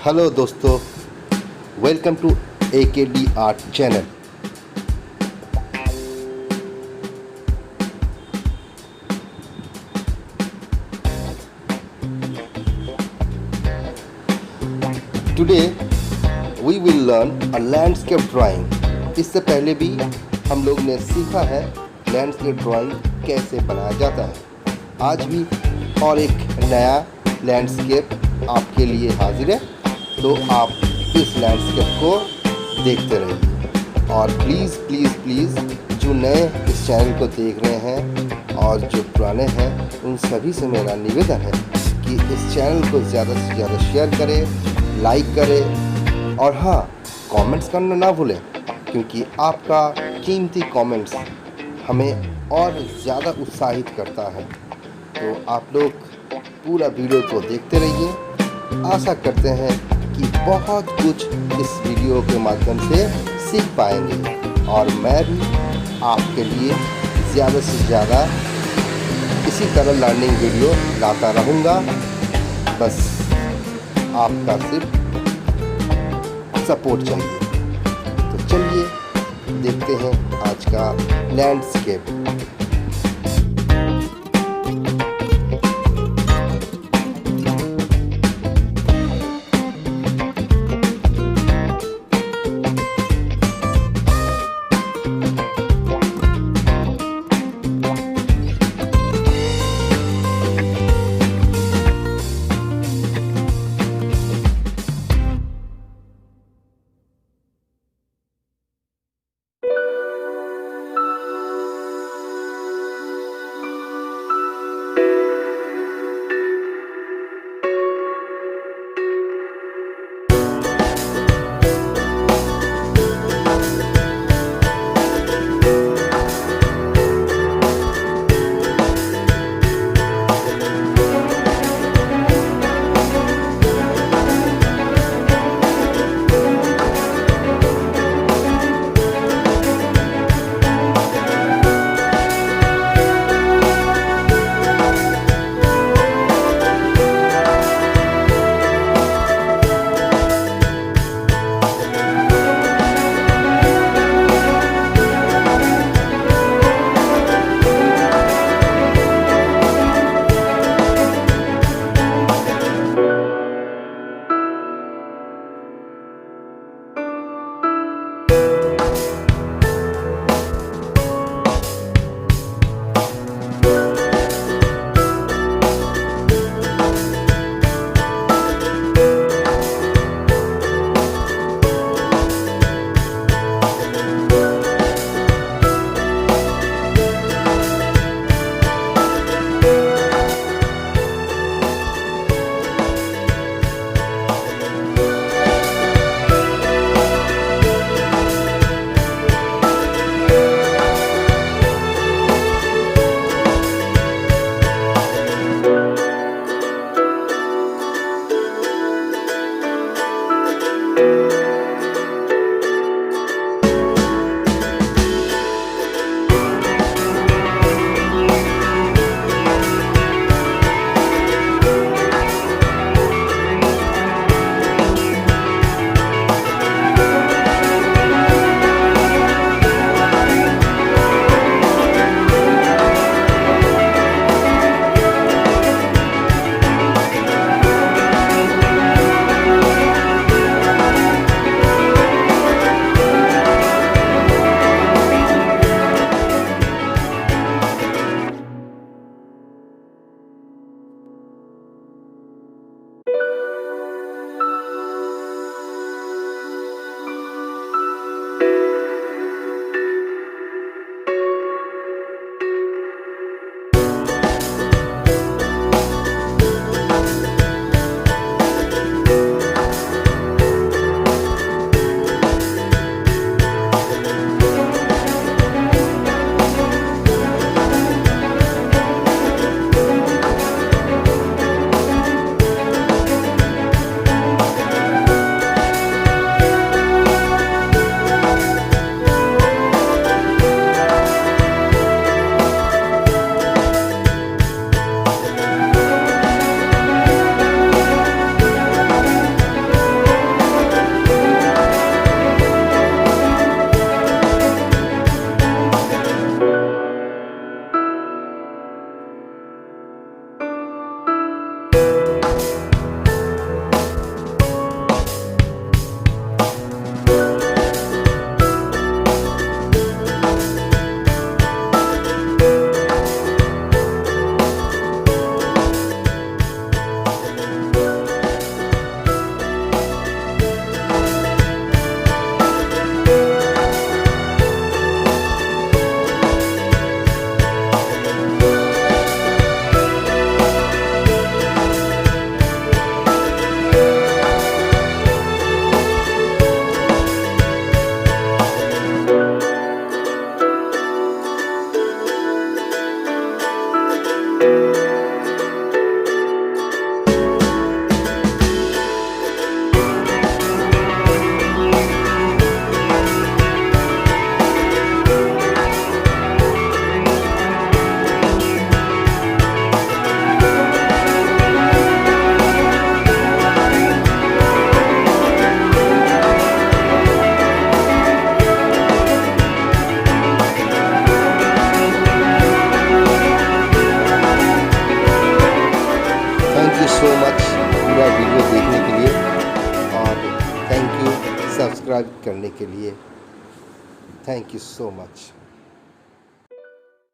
Hello दोस्तों, welcome to AKD art channel. Today we will learn a landscape drawing. इससे पहले भी हम लोग ने सीखा है लैंडस्केप ड्राइंग कैसे बनाया जाता है। आज भी और एक नया लैंडस्केप आपके लिए हाजिर है, तो आप इस लैंडस्केप को देखते रहिए। और प्लीज़ प्लीज़ प्लीज़ जो नए इस चैनल को देख रहे हैं और जो पुराने हैं, उन सभी से मेरा निवेदन है कि इस चैनल को ज़्यादा से ज़्यादा शेयर करें, लाइक करें और हाँ, कमेंट्स करना ना भूलें, क्योंकि आपका कीमती कमेंट्स हमें और ज़्यादा उत्साहित करता है। तो आप लोग पूरा वीडियो को देखते रहिए। आशा करते हैं कि बहुत कुछ इस वीडियो के माध्यम से सीख पाएंगे और मैं भी आपके लिए ज़्यादा से ज़्यादा इसी तरह लर्निंग वीडियो लाता रहूँगा। बस आपका सिर्फ सपोर्ट चाहिए। तो चलिए देखते हैं आज का लैंडस्केप। सो मच पूरा वीडियो देखने के लिए और थैंक यू सब्सक्राइब करने के लिए। Thank you so much.